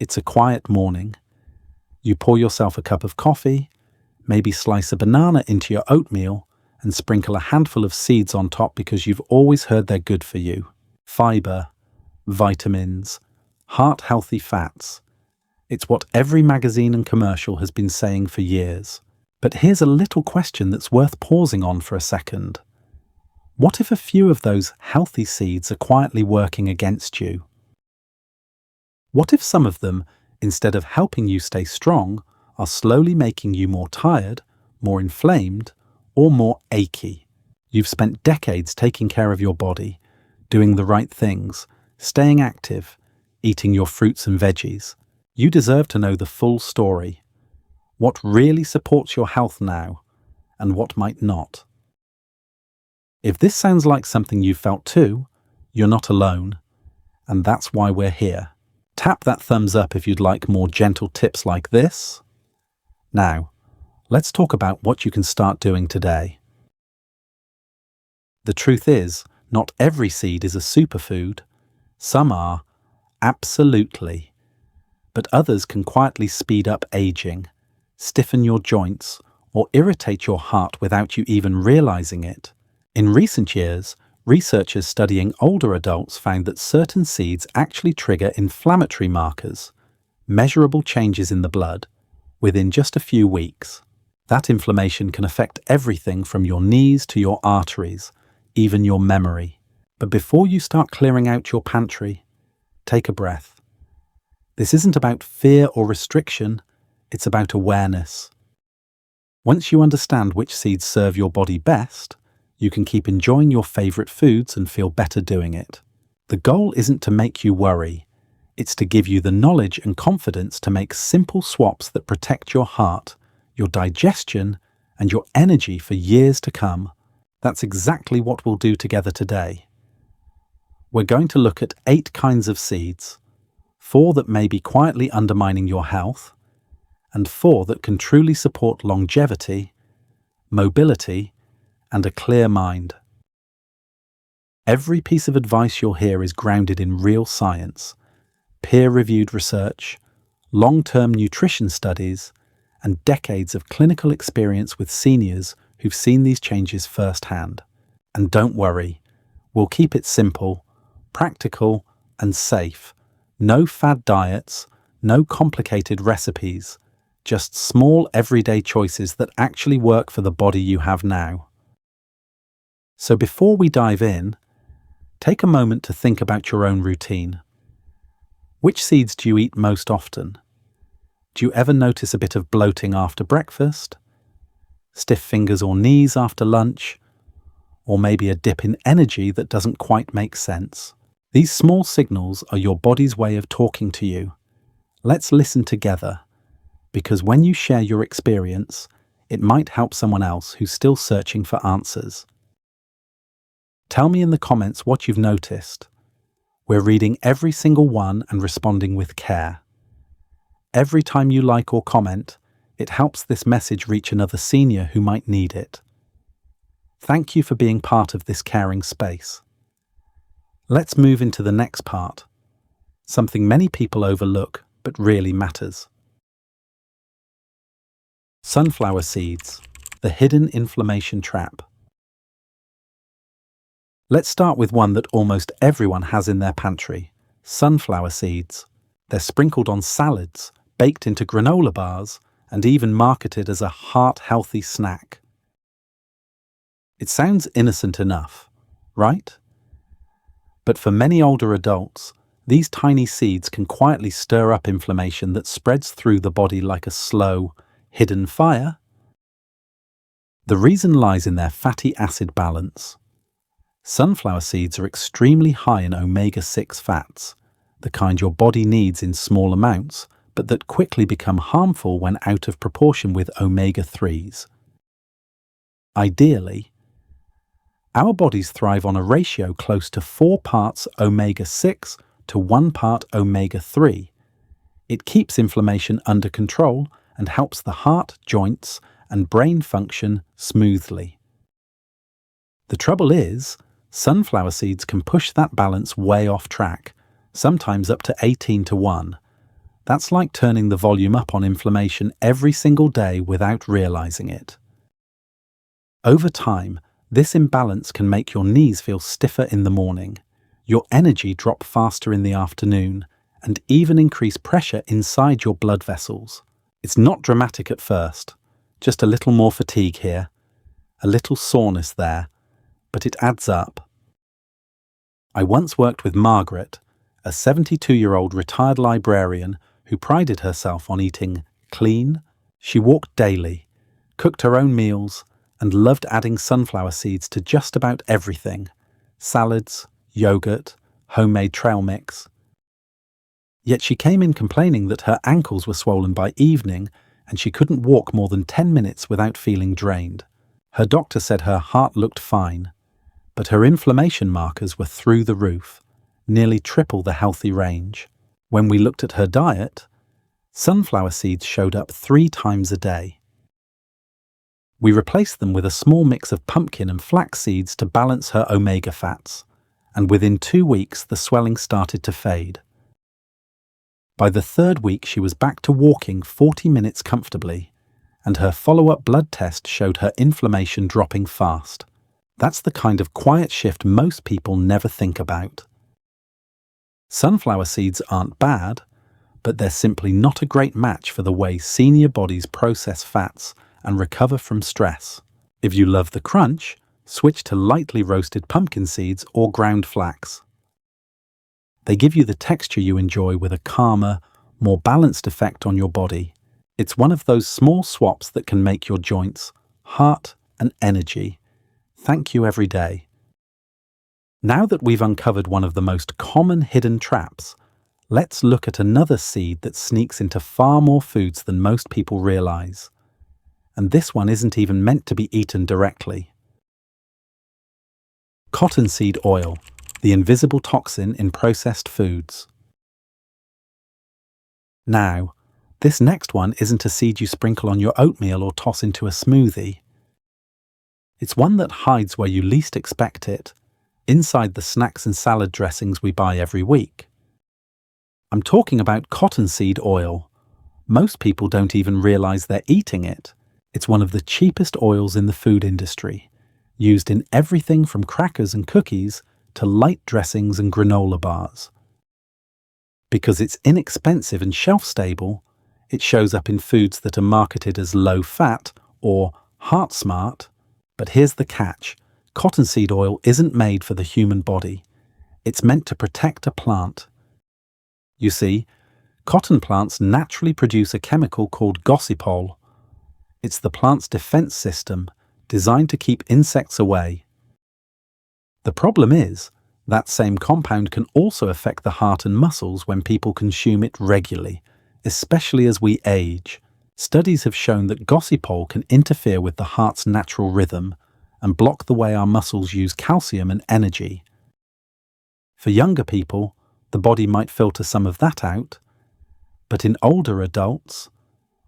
It's a quiet morning. You pour yourself a cup of coffee, maybe slice a banana into your oatmeal, and sprinkle a handful of seeds on top because you've always heard they're good for you. Fiber, vitamins, heart-healthy fats. It's what every magazine and commercial has been saying for years. But here's a little question that's worth pausing on for a second. What if a few of those healthy seeds are quietly working against you? What if some of them, instead of helping you stay strong, are slowly making you more tired, more inflamed, or more achy? You've spent decades taking care of your body, doing the right things, staying active, eating your fruits and veggies. You deserve to know the full story. What really supports your health now, and what might not. If this sounds like something you've felt too, you're not alone, and that's why we're here. Tap that thumbs up if you'd like more gentle tips like this. Now, let's talk about what you can start doing today. The truth is, not every seed is a superfood. Some are, absolutely. But others can quietly speed up aging, stiffen your joints, or irritate your heart without you even realizing it. In recent years, researchers studying older adults found that certain seeds actually trigger inflammatory markers, measurable changes in the blood, within just a few weeks. That inflammation can affect everything from your knees to your arteries, even your memory. But before you start clearing out your pantry, take a breath. This isn't about fear or restriction, it's about awareness. Once you understand which seeds serve your body best, you can keep enjoying your favorite foods and feel better doing it. The goal isn't to make you worry. It's to give you the knowledge and confidence to make simple swaps that protect your heart, your digestion, and your energy for years to come. That's exactly what we'll do together today. We're going to look at 8 kinds of seeds, 4 that may be quietly undermining your health, and 4 that can truly support longevity, mobility, and a clear mind. Every piece of advice you'll hear is grounded in real science, peer-reviewed research, long-term nutrition studies, and decades of clinical experience with seniors who've seen these changes firsthand. And don't worry, we'll keep it simple, practical, and safe. No fad diets, no complicated recipes, just small everyday choices that actually work for the body you have now. So before we dive in, take a moment to think about your own routine. Which seeds do you eat most often? Do you ever notice a bit of bloating after breakfast? Stiff fingers or knees after lunch? Or maybe a dip in energy that doesn't quite make sense? These small signals are your body's way of talking to you. Let's listen together, because when you share your experience, it might help someone else who's still searching for answers. Tell me in the comments what you've noticed. We're reading every single one and responding with care. Every time you like or comment, it helps this message reach another senior who might need it. Thank you for being part of this caring space. Let's move into the next part, something many people overlook but really matters. Sunflower seeds, the hidden inflammation trap. Let's start with one that almost everyone has in their pantry, sunflower seeds. They're sprinkled on salads, baked into granola bars, and even marketed as a heart-healthy snack. It sounds innocent enough, right? But for many older adults, these tiny seeds can quietly stir up inflammation that spreads through the body like a slow, hidden fire. The reason lies in their fatty acid balance. Sunflower seeds are extremely high in omega-6 fats, the kind your body needs in small amounts, but that quickly become harmful when out of proportion with omega-3s. Ideally, our bodies thrive on a ratio close to 4 parts omega-6 to 1 part omega-3. It keeps inflammation under control and helps the heart, joints, and brain function smoothly. The trouble is, sunflower seeds can push that balance way off track, sometimes up to 18 to 1, That's like turning the volume up on inflammation every single day without realizing it. Over time, this imbalance can make your knees feel stiffer in the morning, your energy drop faster in the afternoon, and even increase pressure inside your blood vessels. It's not dramatic at first, just a little more fatigue here, a little soreness there, but it adds up. I once worked with Margaret, a 72-year-old retired librarian who prided herself on eating clean. She walked daily, cooked her own meals, and loved adding sunflower seeds to just about everything: salads, yogurt, homemade trail mix. Yet she came in complaining that her ankles were swollen by evening and she couldn't walk more than 10 minutes without feeling drained. Her doctor said her heart looked fine, but her inflammation markers were through the roof, nearly triple the healthy range. When we looked at her diet, sunflower seeds showed up 3 times a day. We replaced them with a small mix of pumpkin and flax seeds to balance her omega fats, and within 2 weeks the swelling started to fade. By the 3rd week she was back to walking 40 minutes comfortably, and her follow-up blood test showed her inflammation dropping fast. That's the kind of quiet shift most people never think about. Sunflower seeds aren't bad, but they're simply not a great match for the way senior bodies process fats and recover from stress. If you love the crunch, switch to lightly roasted pumpkin seeds or ground flax. They give you the texture you enjoy with a calmer, more balanced effect on your body. It's one of those small swaps that can make your joints, heart, and energy thank you every day. Now that we've uncovered one of the most common hidden traps, let's look at another seed that sneaks into far more foods than most people realize. And this one isn't even meant to be eaten directly. Cottonseed oil, the invisible toxin in processed foods. Now, this next one isn't a seed you sprinkle on your oatmeal or toss into a smoothie. It's one that hides where you least expect it, inside the snacks and salad dressings we buy every week. I'm talking about cottonseed oil. Most people don't even realize they're eating it. It's one of the cheapest oils in the food industry, used in everything from crackers and cookies to light dressings and granola bars. Because it's inexpensive and shelf-stable, it shows up in foods that are marketed as low-fat or heart-smart. But here's the catch: cottonseed oil isn't made for the human body. It's meant to protect a plant. You see, cotton plants naturally produce a chemical called gossypol. It's the plant's defense system, designed to keep insects away. The problem is, that same compound can also affect the heart and muscles when people consume it regularly, especially as we age. Studies have shown that gossypol can interfere with the heart's natural rhythm and block the way our muscles use calcium and energy. For younger people, the body might filter some of that out, but in older adults,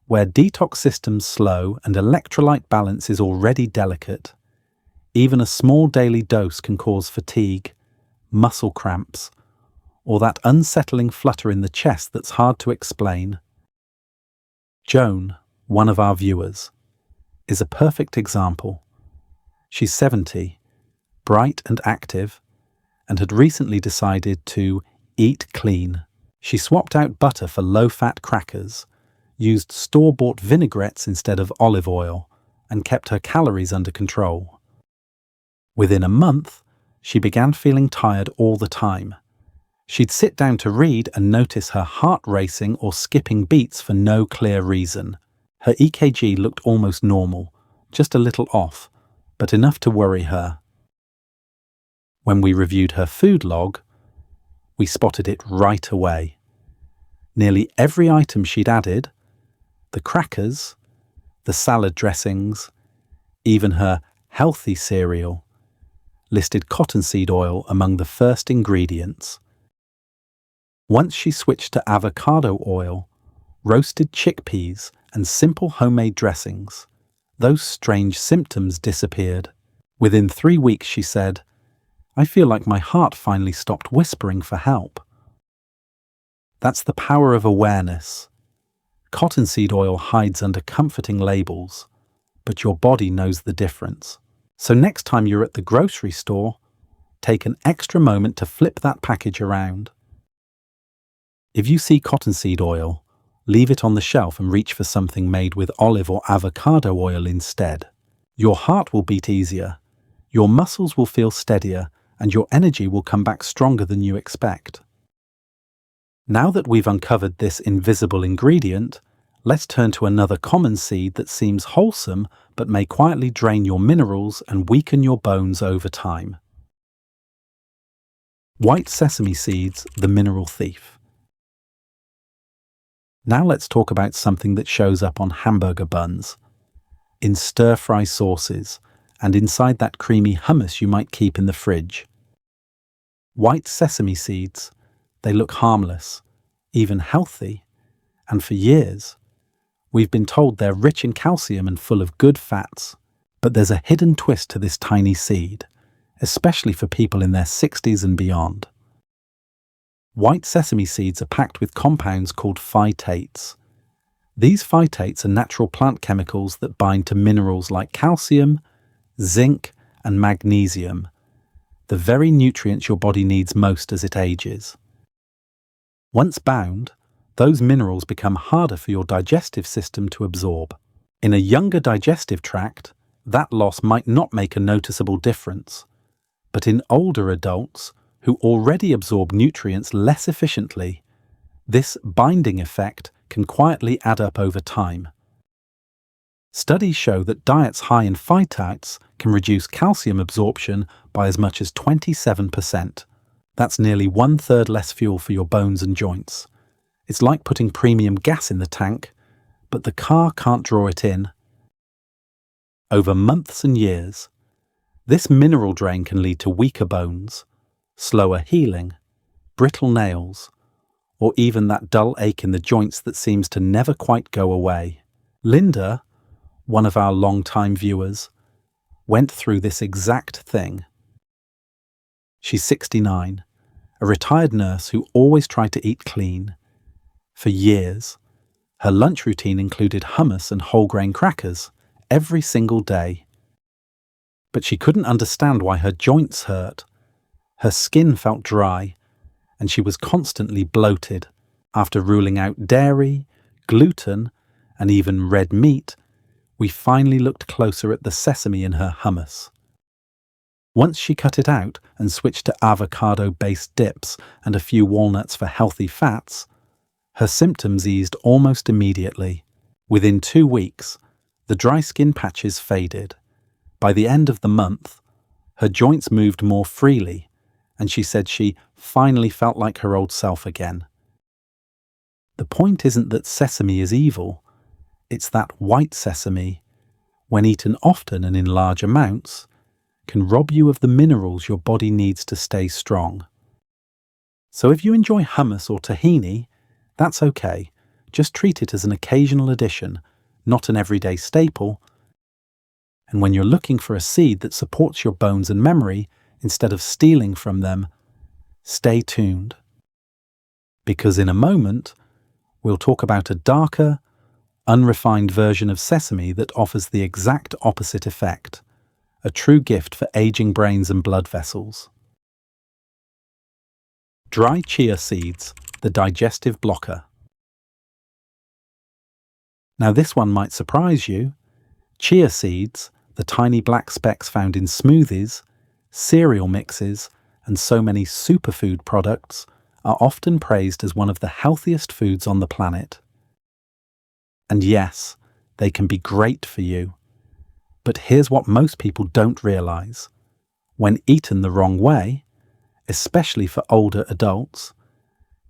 where detox systems slow and electrolyte balance is already delicate, even a small daily dose can cause fatigue, muscle cramps, or that unsettling flutter in the chest that's hard to explain. Joan, one of our viewers, is a perfect example. She's 70, bright and active, and had recently decided to eat clean. She swapped out butter for low-fat crackers, used store-bought vinaigrettes instead of olive oil, and kept her calories under control. Within a month, she began feeling tired all the time. She'd sit down to read and notice her heart racing or skipping beats for no clear reason. Her EKG looked almost normal, just a little off, but enough to worry her. When we reviewed her food log, we spotted it right away. Nearly every item she'd added, the crackers, the salad dressings, even her healthy cereal, listed cottonseed oil among the first ingredients. Once she switched to avocado oil, roasted chickpeas, and simple homemade dressings, those strange symptoms disappeared. Within 3 weeks, she said, "I feel like my heart finally stopped whispering for help." That's the power of awareness. Cottonseed oil hides under comforting labels, but your body knows the difference. So next time you're at the grocery store, take an extra moment to flip that package around. If you see cottonseed oil, leave it on the shelf and reach for something made with olive or avocado oil instead. Your heart will beat easier, your muscles will feel steadier, and your energy will come back stronger than you expect. Now that we've uncovered this invisible ingredient, let's turn to another common seed that seems wholesome but may quietly drain your minerals and weaken your bones over time. White sesame seeds, the mineral thief. Now let's talk about something that shows up on hamburger buns, in stir-fry sauces, and inside that creamy hummus you might keep in the fridge. White sesame seeds, they look harmless, even healthy, and for years, we've been told they're rich in calcium and full of good fats. But there's a hidden twist to this tiny seed, especially for people in their 60s and beyond. White sesame seeds are packed with compounds called phytates. These phytates are natural plant chemicals that bind to minerals like calcium, zinc, and magnesium, the very nutrients your body needs most as it ages. Once bound, those minerals become harder for your digestive system to absorb. In a younger digestive tract, that loss might not make a noticeable difference, but in older adults who already absorb nutrients less efficiently, this binding effect can quietly add up over time. Studies show that diets high in phytates can reduce calcium absorption by as much as 27%. That's nearly 1/3 less fuel for your bones and joints. It's like putting premium gas in the tank, but the car can't draw it in. Over months and years, this mineral drain can lead to weaker bones, slower healing, brittle nails, or even that dull ache in the joints that seems to never quite go away. Linda, one of our long-time viewers, went through this exact thing. She's 69, a retired nurse who always tried to eat clean. For years, her lunch routine included hummus and whole grain crackers every single day. But she couldn't understand why her joints hurt. Her skin felt dry, and she was constantly bloated. After ruling out dairy, gluten, and even red meat, we finally looked closer at the sesame in her hummus. Once she cut it out and switched to avocado-based dips and a few walnuts for healthy fats, her symptoms eased almost immediately. Within 2 weeks, the dry skin patches faded. By the end of the month, her joints moved more freely, and she said she finally felt like her old self again. The point isn't that sesame is evil, it's that white sesame, when eaten often and in large amounts, can rob you of the minerals your body needs to stay strong. So if you enjoy hummus or tahini, that's okay. Just treat it as an occasional addition, not an everyday staple. And when you're looking for a seed that supports your bones and memory instead of stealing from them, stay tuned. Because in a moment, we'll talk about a darker, unrefined version of sesame that offers the exact opposite effect, a true gift for aging brains and blood vessels. Dry chia seeds, the digestive blocker. Now this one might surprise you. Chia seeds, the tiny black specks found in smoothies, cereal mixes, and so many superfood products, are often praised as one of the healthiest foods on the planet. And yes, they can be great for you. But here's what most people don't realize. When eaten the wrong way, especially for older adults,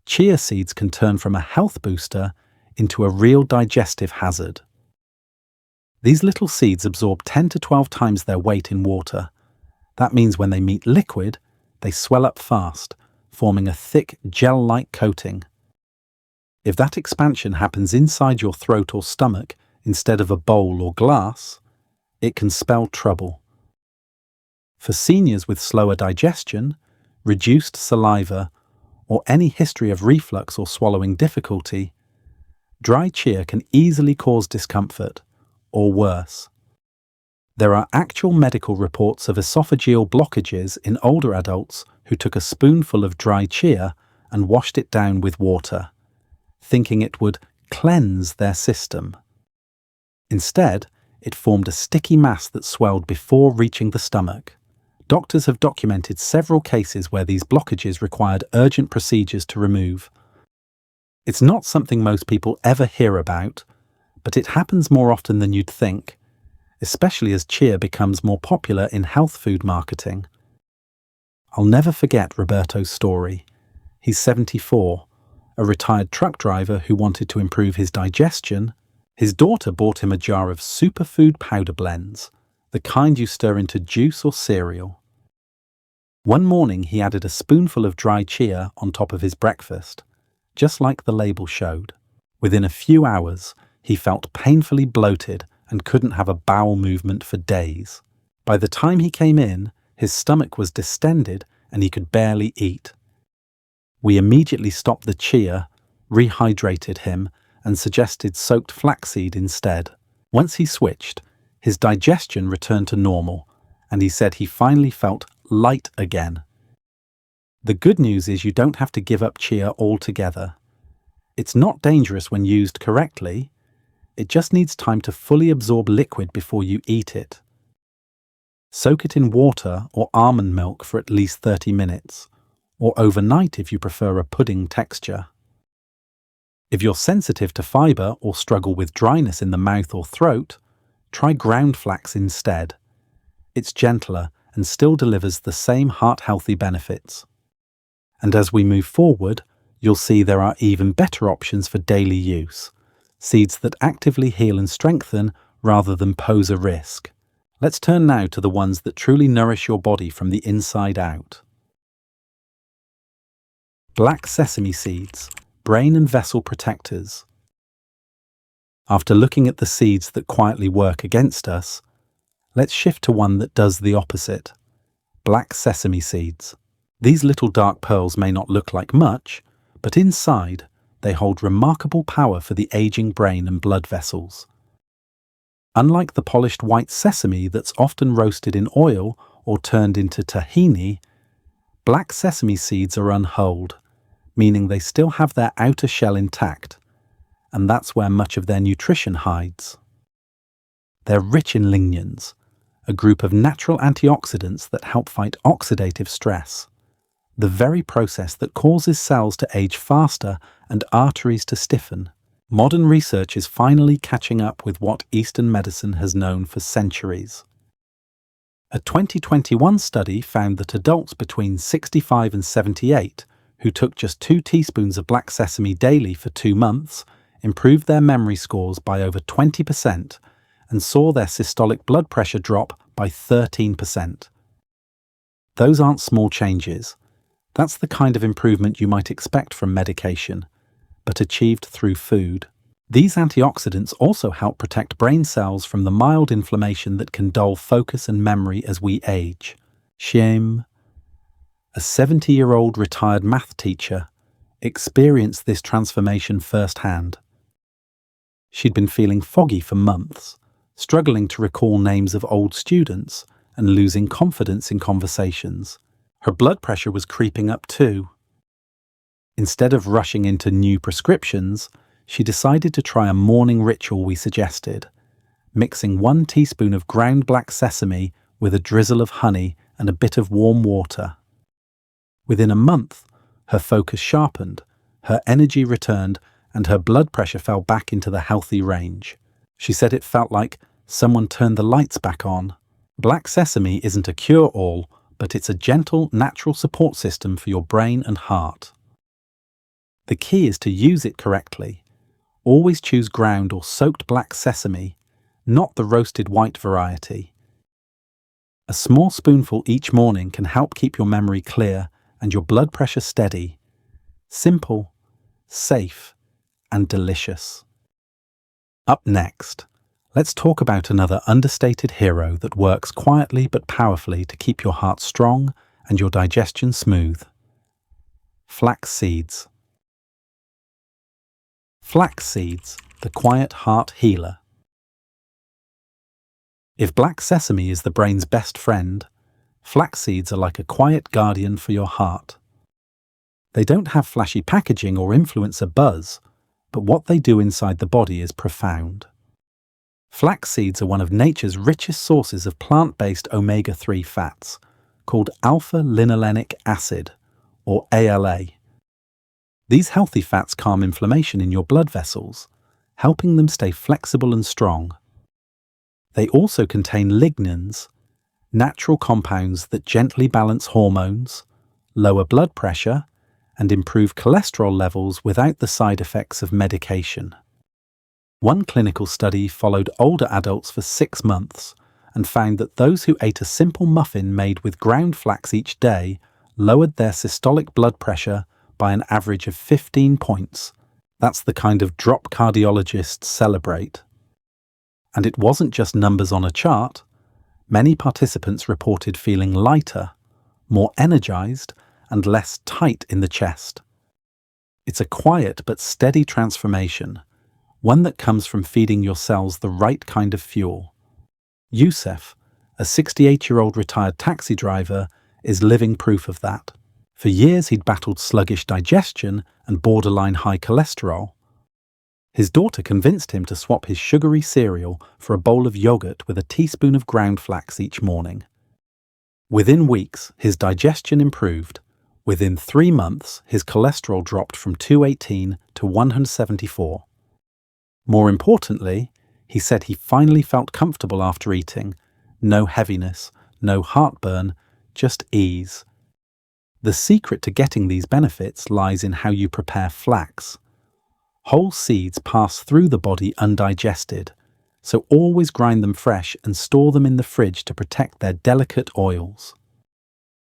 chia seeds can turn from a health booster into a real digestive hazard. These little seeds absorb 10 to 12 times their weight in water. That means when they meet liquid, they swell up fast, forming a thick, gel-like coating. If that expansion happens inside your throat or stomach instead of a bowl or glass, it can spell trouble. For seniors with slower digestion, reduced saliva, or any history of reflux or swallowing difficulty, dry chia can easily cause discomfort, or worse. There are actual medical reports of esophageal blockages in older adults who took a spoonful of dry chia and washed it down with water, thinking it would cleanse their system. Instead, it formed a sticky mass that swelled before reaching the stomach. Doctors have documented several cases where these blockages required urgent procedures to remove. It's not something most people ever hear about, but it happens more often than you'd think, especially as chia becomes more popular in health food marketing. I'll never forget Roberto's story. He's 74, a retired truck driver who wanted to improve his digestion. His daughter bought him a jar of superfood powder blends, the kind you stir into juice or cereal. One morning he added a spoonful of dry chia on top of his breakfast, just like the label showed. Within a few hours, he felt painfully bloated and couldn't have a bowel movement for days. By the time he came in, his stomach was distended and he could barely eat. We immediately stopped the chia, rehydrated him, and suggested soaked flaxseed instead. Once he switched, his digestion returned to normal, and he said he finally felt light again. The good news is you don't have to give up chia altogether. It's not dangerous when used correctly. It just needs time to fully absorb liquid before you eat it. Soak it in water or almond milk for at least 30 minutes, or overnight if you prefer a pudding texture. If you're sensitive to fiber or struggle with dryness in the mouth or throat, try ground flax instead. It's gentler and still delivers the same heart-healthy benefits. And as we move forward, you'll see there are even better options for daily use, seeds that actively heal and strengthen rather than pose a risk. Let's turn now to the ones that truly nourish your body from the inside out. Black sesame seeds, brain and vessel protectors. After looking at the seeds that quietly work against us, let's shift to one that does the opposite. Black sesame seeds. These little dark pearls may not look like much, but inside, they hold remarkable power for the aging brain and blood vessels. Unlike the polished white sesame that's often roasted in oil or turned into tahini, black sesame seeds are unhulled, meaning they still have their outer shell intact, and that's where much of their nutrition hides. They're rich in lignans, a group of natural antioxidants that help fight oxidative stress, the very process that causes cells to age faster and arteries to stiffen. Modern research is finally catching up with what Eastern medicine has known for centuries. A 2021 study found that adults between 65 and 78 who took just 2 teaspoons of black sesame daily for 2 months improved their memory scores by over 20% and saw their systolic blood pressure drop by 13%. Those aren't small changes. That's the kind of improvement you might expect from medication, but achieved through food. These antioxidants also help protect brain cells from the mild inflammation that can dull focus and memory as we age. Chia, a 70-year-old retired math teacher, experienced this transformation firsthand. She'd been feeling foggy for months, struggling to recall names of old students and losing confidence in conversations. Her blood pressure was creeping up too. Instead of rushing into new prescriptions, she decided to try a morning ritual we suggested, mixing 1 teaspoon of ground black sesame with a drizzle of honey and a bit of warm water. Within a month, her focus sharpened, her energy returned, and her blood pressure fell back into the healthy range. She said it felt like someone turned the lights back on. Black sesame isn't a cure-all, but it's a gentle, natural support system for your brain and heart. The key is to use it correctly. Always choose ground or soaked black sesame, not the roasted white variety. A small spoonful each morning can help keep your memory clear and your blood pressure steady. Simple, safe, and delicious. Up next, let's talk about another understated hero that works quietly but powerfully to keep your heart strong and your digestion smooth. Flax seeds. Flax seeds, the quiet heart healer. If black sesame is the brain's best friend, flax seeds are like a quiet guardian for your heart. They don't have flashy packaging or influencer buzz, but what they do inside the body is profound. Flax seeds are one of nature's richest sources of plant-based omega-3 fats, called alpha-linolenic acid, or ALA. These healthy fats calm inflammation in your blood vessels, helping them stay flexible and strong. They also contain lignans, natural compounds that gently balance hormones, lower blood pressure, and improve cholesterol levels without the side effects of medication. One clinical study followed older adults for 6 months and found that those who ate a simple muffin made with ground flax each day lowered their systolic blood pressure by an average of 15 points. That's the kind of drop cardiologists celebrate. And it wasn't just numbers on a chart. Many participants reported feeling lighter, more energized, and less tight in the chest. It's a quiet but steady transformation, one that comes from feeding your cells the right kind of fuel. Youssef, a 68-year-old retired taxi driver, is living proof of that. For years he'd battled sluggish digestion and borderline high cholesterol. His daughter convinced him to swap his sugary cereal for a bowl of yogurt with a teaspoon of ground flax each morning. Within weeks, his digestion improved. Within 3 months, his cholesterol dropped from 218 to 174. More importantly, he said he finally felt comfortable after eating. No heaviness, no heartburn, just ease. The secret to getting these benefits lies in how you prepare flax. Whole seeds pass through the body undigested, so always grind them fresh and store them in the fridge to protect their delicate oils.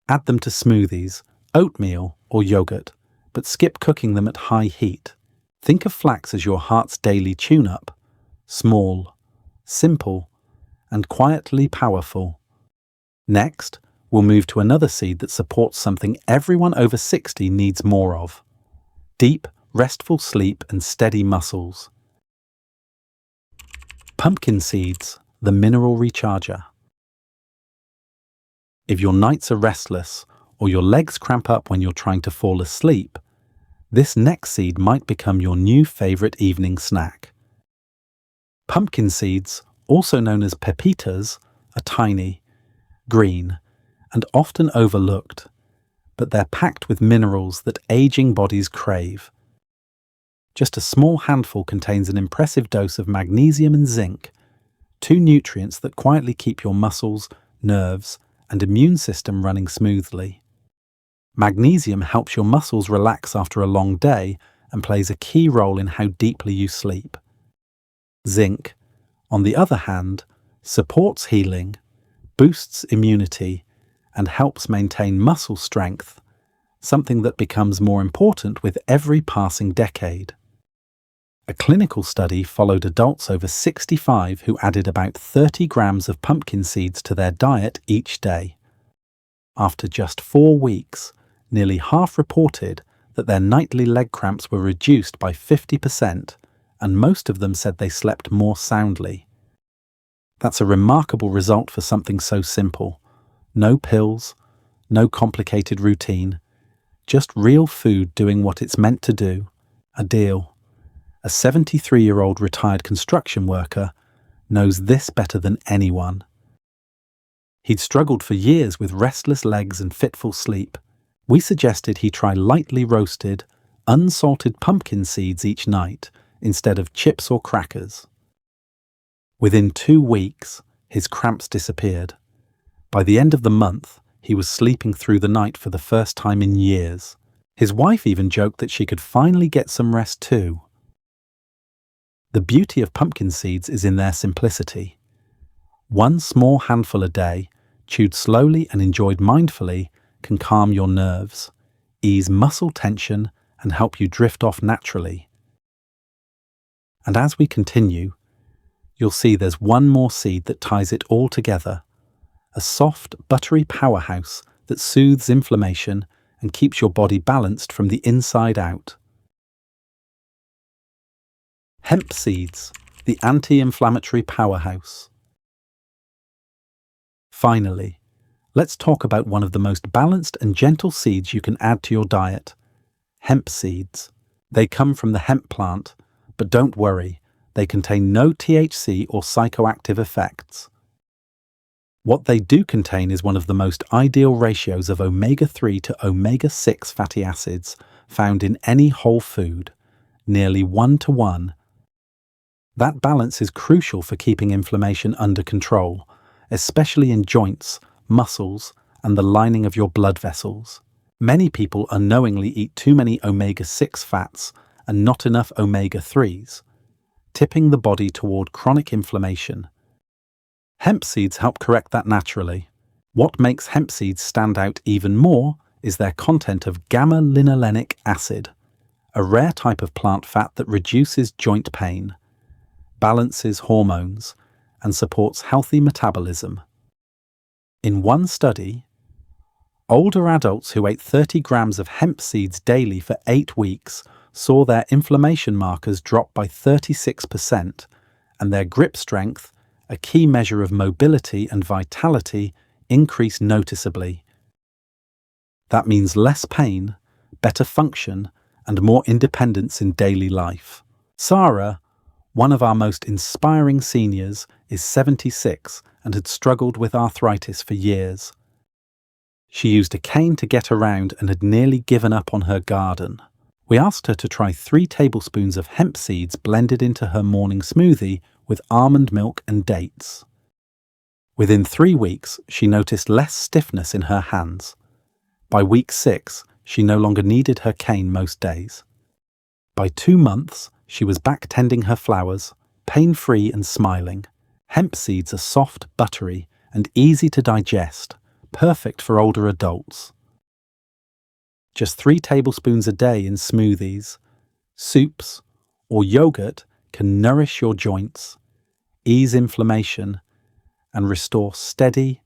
Add them to smoothies, oatmeal, or yogurt, but skip cooking them at high heat. Think of flax as your heart's daily tune-up, small, simple, and quietly powerful. Next, we'll move to another seed that supports something everyone over 60 needs more of: deep, restful sleep and steady muscles. Pumpkin seeds, the mineral recharger. If your nights are restless or your legs cramp up when you're trying to fall asleep, this next seed might become your new favorite evening snack. Pumpkin seeds, also known as pepitas, are tiny, green, and often overlooked, but they're packed with minerals that aging bodies crave. Just a small handful contains an impressive dose of magnesium and zinc, 2 nutrients that quietly keep your muscles, nerves, and immune system running smoothly. Magnesium helps your muscles relax after a long day and plays a key role in how deeply you sleep. Zinc, on the other hand, supports healing, boosts immunity, and helps maintain muscle strength, something that becomes more important with every passing decade. A clinical study followed adults over 65 who added about 30 grams of pumpkin seeds to their diet each day. After just 4 weeks, nearly half reported that their nightly leg cramps were reduced by 50%, and most of them said they slept more soundly. That's a remarkable result for something so simple. No pills, no complicated routine, just real food doing what it's meant to do. A deal. A 73-year-old retired construction worker knows this better than anyone. He'd struggled for years with restless legs and fitful sleep. We suggested he try lightly roasted, unsalted pumpkin seeds each night instead of chips or crackers. Within 2 weeks, his cramps disappeared. By the end of the month, he was sleeping through the night for the first time in years. His wife even joked that she could finally get some rest too. The beauty of pumpkin seeds is in their simplicity. 1 small handful a day, chewed slowly and enjoyed mindfully, can calm your nerves, ease muscle tension, and help you drift off naturally. And as we continue, you'll see there's one more seed that ties it all together, a soft, buttery powerhouse that soothes inflammation and keeps your body balanced from the inside out. Hemp seeds, the anti-inflammatory powerhouse. Finally, let's talk about one of the most balanced and gentle seeds you can add to your diet: hemp seeds. They come from the hemp plant, but don't worry, they contain no THC or psychoactive effects. What they do contain is one of the most ideal ratios of omega-3 to omega-6 fatty acids found in any whole food, nearly 1-to-1. That balance is crucial for keeping inflammation under control, especially in joints, muscles, and the lining of your blood vessels. Many people unknowingly eat too many omega-6 fats and not enough omega-3s, tipping the body toward chronic inflammation. Hemp seeds help correct that naturally. What makes hemp seeds stand out even more is their content of gamma-linolenic acid, a rare type of plant fat that reduces joint pain, balances hormones, and supports healthy metabolism. In one study, older adults who ate 30 grams of hemp seeds daily for 8 weeks saw their inflammation markers drop by 36% and their grip strength, a key measure of mobility and vitality, increase noticeably. That means less pain, better function, and more independence in daily life. Sarah, one of our most inspiring seniors, is 76 and had struggled with arthritis for years. She used a cane to get around and had nearly given up on her garden. We asked her to try 3 tablespoons of hemp seeds blended into her morning smoothie with almond milk and dates. Within 3 weeks, she noticed less stiffness in her hands. By week 6, she no longer needed her cane most days. By 2 months, she was back tending her flowers, pain-free and smiling. Hemp seeds are soft, buttery, and easy to digest, perfect for older adults. Just 3 tablespoons a day in smoothies, soups, or yogurt can nourish your joints, ease inflammation, and restore steady,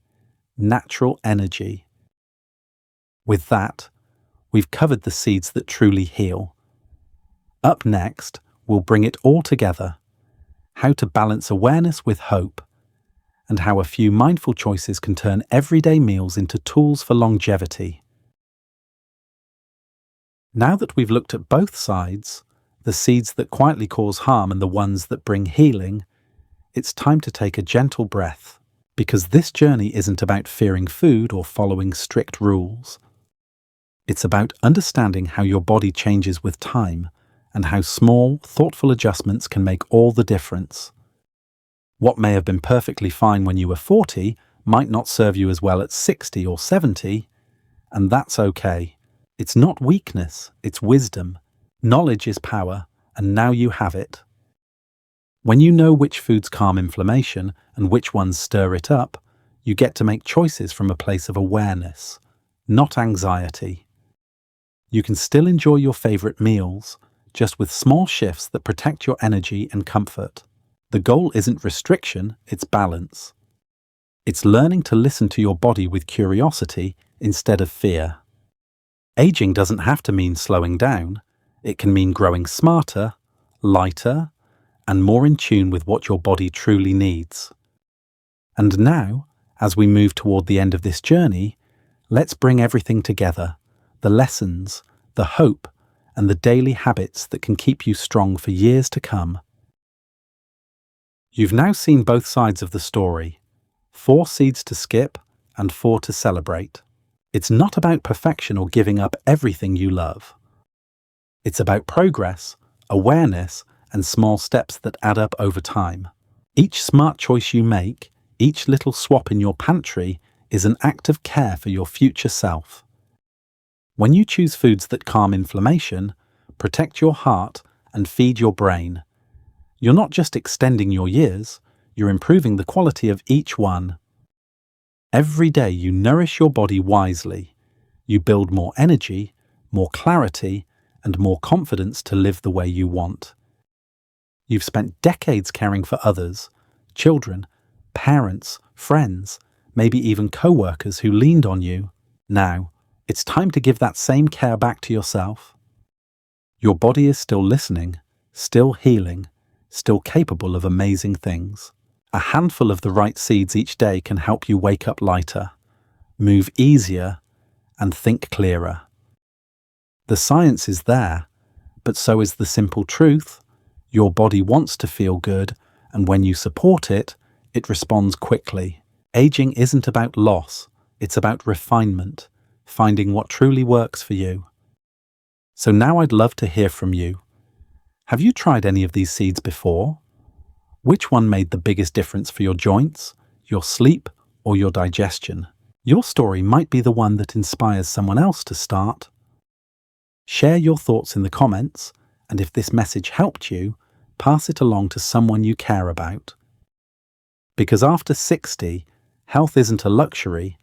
natural energy. With that, we've covered the seeds that truly heal. Up next, we'll bring it all together: how to balance awareness with hope, and how a few mindful choices can turn everyday meals into tools for longevity. Now that we've looked at both sides, the seeds that quietly cause harm and the ones that bring healing, it's time to take a gentle breath, because this journey isn't about fearing food or following strict rules. It's about understanding how your body changes with time and how small, thoughtful adjustments can make all the difference. What may have been perfectly fine when you were 40 might not serve you as well at 60 or 70, and that's okay. It's not weakness, it's wisdom. Knowledge is power, and now you have it. When you know which foods calm inflammation and which ones stir it up, you get to make choices from a place of awareness, not anxiety. You can still enjoy your favorite meals, just with small shifts that protect your energy and comfort. The goal isn't restriction, it's balance. It's learning to listen to your body with curiosity instead of fear. Aging doesn't have to mean slowing down. It can mean growing smarter, lighter, and more in tune with what your body truly needs. And now, as we move toward the end of this journey, let's bring everything together: the lessons, the hope, and the daily habits that can keep you strong for years to come. You've now seen both sides of the story: 4 seeds to skip and 4 to celebrate. It's not about perfection or giving up everything you love. It's about progress, awareness, and small steps that add up over time. Each smart choice you make, each little swap in your pantry, is an act of care for your future self. When you choose foods that calm inflammation, protect your heart, and feed your brain, you're not just extending your years, you're improving the quality of each one. Every day you nourish your body wisely. You build more energy, more clarity, and more confidence to live the way you want. You've spent decades caring for others, children, parents, friends, maybe even co-workers who leaned on you. Now, It's time to give that same care back to yourself. Your body is still listening, still healing, still capable of amazing things. A handful of the right seeds each day can help you wake up lighter, move easier, and think clearer. The science is there, but so is the simple truth. Your body wants to feel good, and when you support it, it responds quickly. Aging isn't about loss, it's about refinement, finding what truly works for you. So now I'd love to hear from you. Have you tried any of these seeds before? Which one made the biggest difference for your joints, your sleep, or your digestion? Your story might be the one that inspires someone else to start. Share your thoughts in the comments, and if this message helped you, pass it along to someone you care about. Because after 60, health isn't a luxury,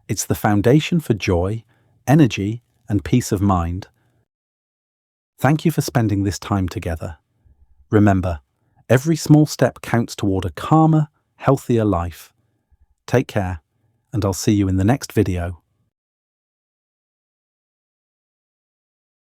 it's the foundation for joy, energy, and peace of mind. Thank you for spending this time together. Remember, every small step counts toward a calmer, healthier life. Take care, and I'll see you in the next video.